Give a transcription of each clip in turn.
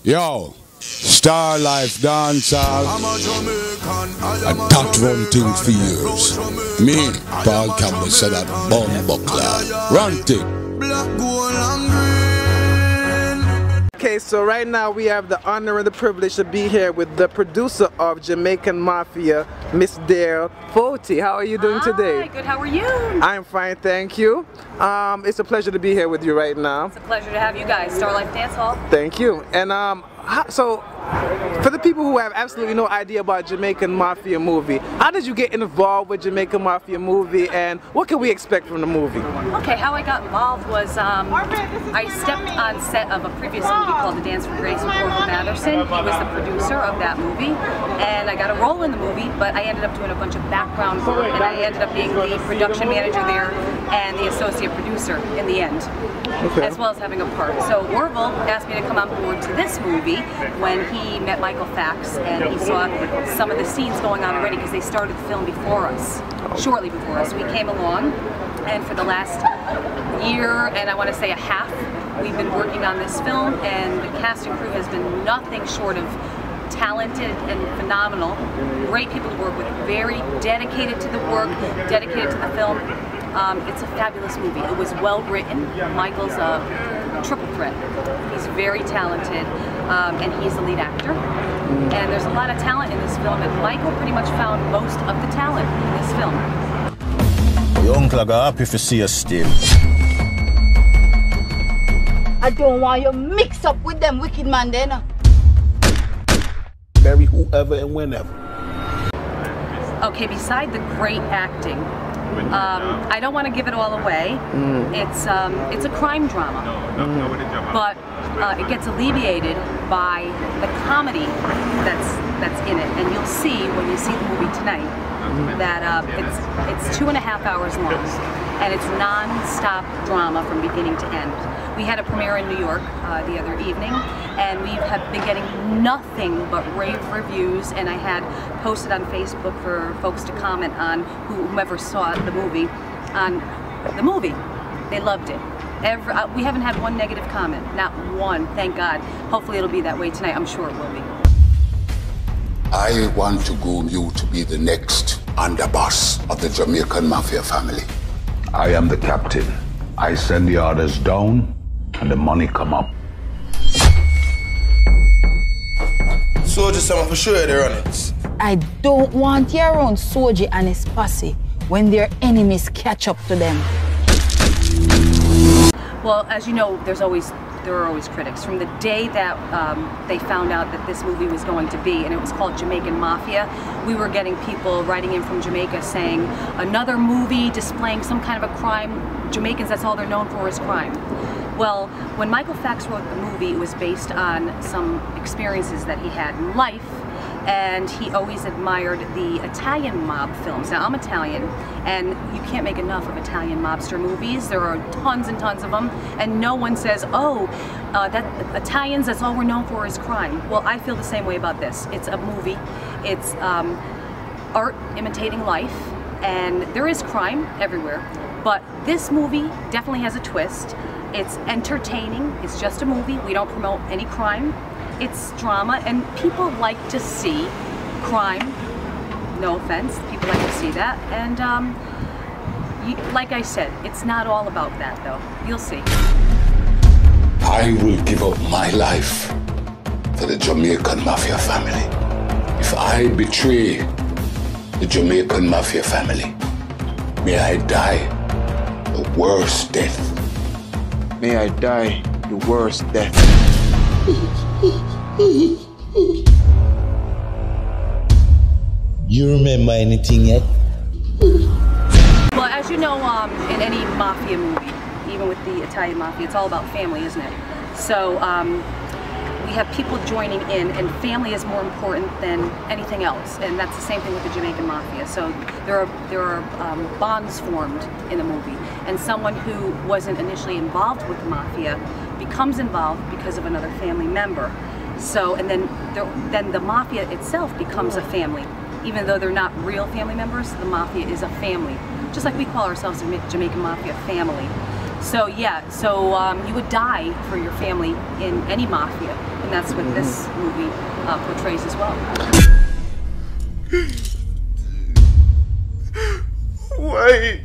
Yo, StarLife dancehall. I'm a Jamaican. And that one thing for years. Me, Paul Campbell said that bomb buckler. Run thing. Black, gold and green. Okay, so right now we have the honor and the privilege to be here with the producer of Jamaican Mafia, Miss Dale Foti. How are you doing today? Hi, good. How are you? I'm fine, thank you. It's a pleasure to be here with you right now. It's a pleasure to have you guys. StarLife Dance Hall. Thank you. And so, for the people who have absolutely no idea about Jamaican Mafia movie, how did you get involved with Jamaican Mafia movie, and what can we expect from the movie? Okay, how I got involved was I stepped on set of a previous movie called The Dance for Grace with Orville Matherson. He was the producer of that movie, and I got a role in the movie, but I ended up doing a bunch of background work, and I ended up being the production manager there and the associate producer in the end, as well as having a part. So Orville asked me to come on board to this movie when he met Michael Fax, and he saw some of the scenes going on already because they started the film before us, shortly before us. We came along, and for the last year and I want to say a half, we've been working on this film, and the cast and crew has been nothing short of talented and phenomenal. Great people to work with, very dedicated to the work, dedicated to the film. It's a fabulous movie. It was well written. Michael's a triple threat. He's very talented, and he's the lead actor. And there's a lot of talent in this film, and Michael pretty much found most of the talent in this film. Your uncle are happy to see us still. I don't want you mix up with them wicked man then. Bury whoever and whenever. Okay, beside the great acting, I don't want to give it all away. It's a crime drama, but it gets alleviated by the comedy that's in it, and you'll see when you see the movie tonight that it's 2.5 hours long, and it's non-stop drama from beginning to end. We had a premiere in New York the other evening, and we have been getting nothing but rave reviews, and I had posted on Facebook for folks to comment on whomever saw the movie, on the movie. They loved it. We haven't had one negative comment, not one, thank God. Hopefully it'll be that way tonight. I'm sure it will be. I want to groom you to be the next underboss of the Jamaican Mafia family. I am the captain. I send the orders down, and the money come up. Soldier, someone for sure they're on it. I don't want you around Soji and his posse when their enemies catch up to them. Well, as you know, there are always critics. From the day that they found out that this movie was going to be, and it was called Jamaican Mafia, we were getting people writing in from Jamaica saying, another movie displaying some kind of a crime. Jamaicans, that's all they're known for is crime. Well, when Michael Fax wrote the movie, it was based on some experiences that he had in life, and he always admired the Italian mob films. Now, I'm Italian, and you can't make enough of Italian mobster movies. There are tons and tons of them, and no one says, oh, that Italians, that's all we're known for is crime. Well, I feel the same way about this. It's a movie. It's art imitating life, and there is crime everywhere, but this movie definitely has a twist. It's entertaining. It's just a movie. We don't promote any crime. It's drama, and people like to see crime. No offense, people like to see that. And like I said, it's not all about that, though. You'll see. I will give up my life for the Jamaican Mafia family. If I betray the Jamaican Mafia family, may I die the worst death. May I die the worst death. You remember anything yet? Well, as you know, in any mafia movie, even with the Italian mafia, it's all about family, isn't it? So we have people joining in, and family is more important than anything else, and that's the same thing with the Jamaican Mafia. So there are bonds formed in the movie, and someone who wasn't initially involved with the mafia becomes involved because of another family member. So, and then the mafia itself becomes a family. Even though they're not real family members, the mafia is a family. Just like we call ourselves the Jamaican Mafia family. So yeah, so you would die for your family in any mafia, and that's what this movie portrays as well. Wait.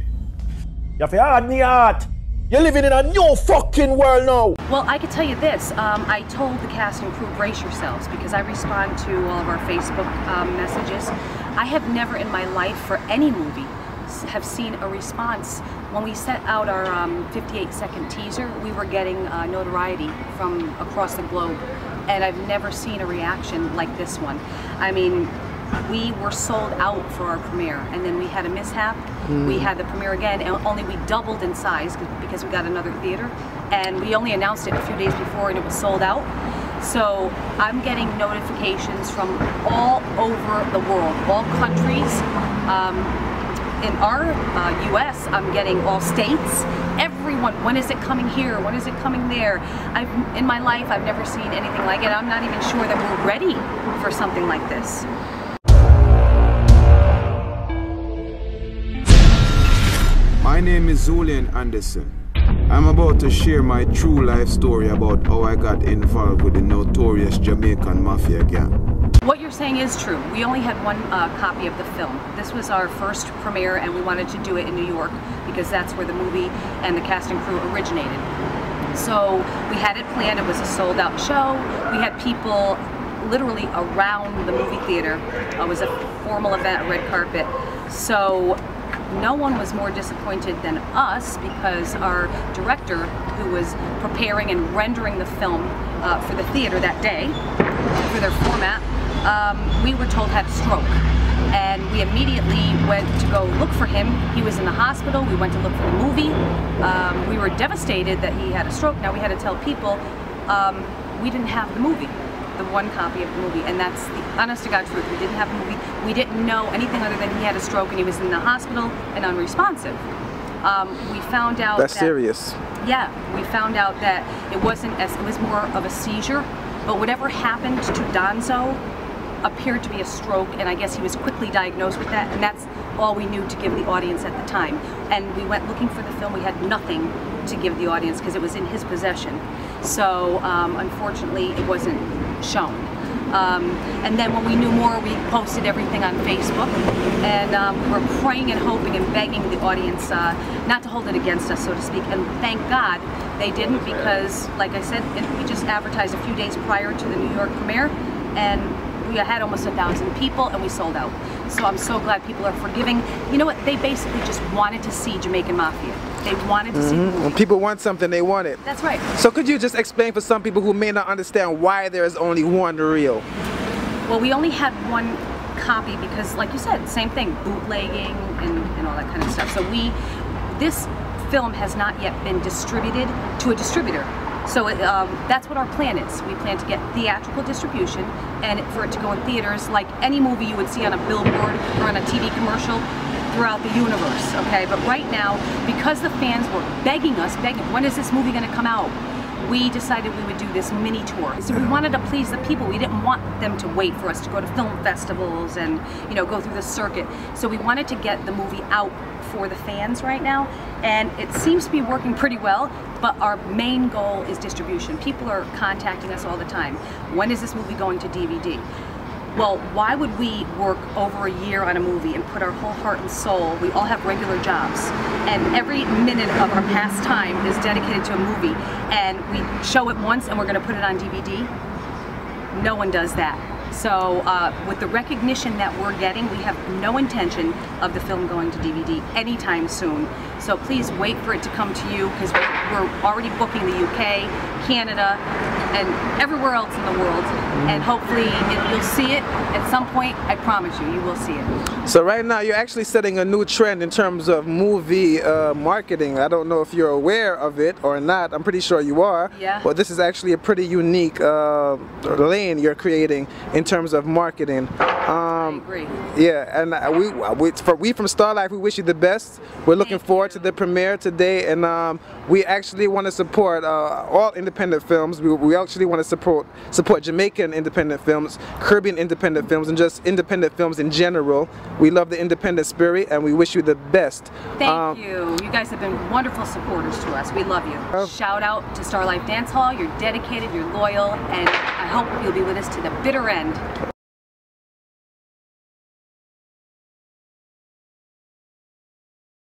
You have to add me heart. You're living in a new fucking world now. Well, I could tell you this. I told the cast and crew, brace yourselves, because I respond to all of our Facebook messages. I have never in my life, for any movie, have seen a response. When we set out our 58-second teaser, we were getting notoriety from across the globe, and I've never seen a reaction like this one. I mean, we were sold out for our premiere, and then we had a mishap. We had the premiere again, and only we doubled in size because we got another theater, and we only announced it a few days before, and it was sold out. So I'm getting notifications from all over the world, all countries. In our US, I'm getting all states. Everyone, when is it coming here? When is it coming there? In my life, I've never seen anything like it. I'm not even sure that we're ready for something like this. My name is Julian Anderson. I'm about to share my true life story about how I got involved with the notorious Jamaican Mafia gang. What you're saying is true. We only had one copy of the film. This was our first premiere, and we wanted to do it in New York because that's where the movie and the cast and crew originated. So we had it planned. It was a sold-out show. We had people literally around the movie theater. It was a formal event, a red carpet. So no one was more disappointed than us because our director, who was preparing and rendering the film for the theater that day, for their format, we were told had a stroke. And we immediately went to go look for him. He was in the hospital. We went to look for the movie. We were devastated that he had a stroke. Now we had to tell people we didn't have the movie, the one copy of the movie, and that's the honest to God truth. We didn't have the movie. We didn't know anything other than he had a stroke and he was in the hospital and unresponsive. We found out that's serious. Yeah, we found out that it wasn't as, it was more of a seizure, but whatever happened to Donzo appeared to be a stroke, and I guess he was quickly diagnosed with that, and that's all we knew to give the audience at the time. And we went looking for the film. We had nothing to give the audience because it was in his possession. So unfortunately, it wasn't shown. And then when we knew more, we posted everything on Facebook, and we were praying and hoping and begging the audience not to hold it against us, so to speak. And thank God they didn't, because, like I said, we just advertised a few days prior to the New York premiere, and we had almost 1,000 people, and we sold out. So I'm so glad people are forgiving. You know what? They basically just wanted to see Jamaican Mafia. They wanted to see the movie. When people want something, they want it. That's right. So could you just explain for some people who may not understand why there is only one reel? Well, we only had one copy because, like you said, same thing, bootlegging and all that kind of stuff. So this film has not yet been distributed to a distributor. So that's what our plan is. We plan to get theatrical distribution and for it to go in theaters like any movie you would see on a billboard or on a TV commercial throughout the universe, okay? But right now, because the fans were begging us, when is this movie gonna come out? We decided we would do this mini tour. So we wanted to please the people. We didn't want them to wait for us to go to film festivals and, you know, go through the circuit. So we wanted to get the movie out for the fans right now, and it seems to be working pretty well, but our main goal is distribution. People are contacting us all the time. When is this movie going to DVD? Well, why would we work over a year on a movie and put our whole heart and soul? We all have regular jobs, and every minute of our past time is dedicated to a movie, and we show it once and we're going to put it on DVD? No one does that. So with the recognition that we're getting, we have no intention of the film going to DVD anytime soon. So please wait for it to come to you, because we're already booking the UK, Canada, and everywhere else in the world. And hopefully you'll see it at some point. I promise you, you will see it. So right now you're actually setting a new trend in terms of movie marketing. I don't know if you're aware of it or not. I'm pretty sure you are. Yeah. But this is actually a pretty unique lane you're creating in terms of marketing. agree. Yeah, and we from StarLife, we wish you the best. We're looking forward to the premiere today, and we actually want to support all independent films. We actually want to support Jamaican independent films, Caribbean independent films, and just independent films in general. We love the independent spirit, and we wish you the best. Thank you. You guys have been wonderful supporters to us. We love you. Shout out to StarLife Dance Hall. You're dedicated, you're loyal, and I hope you'll be with us to the bitter end.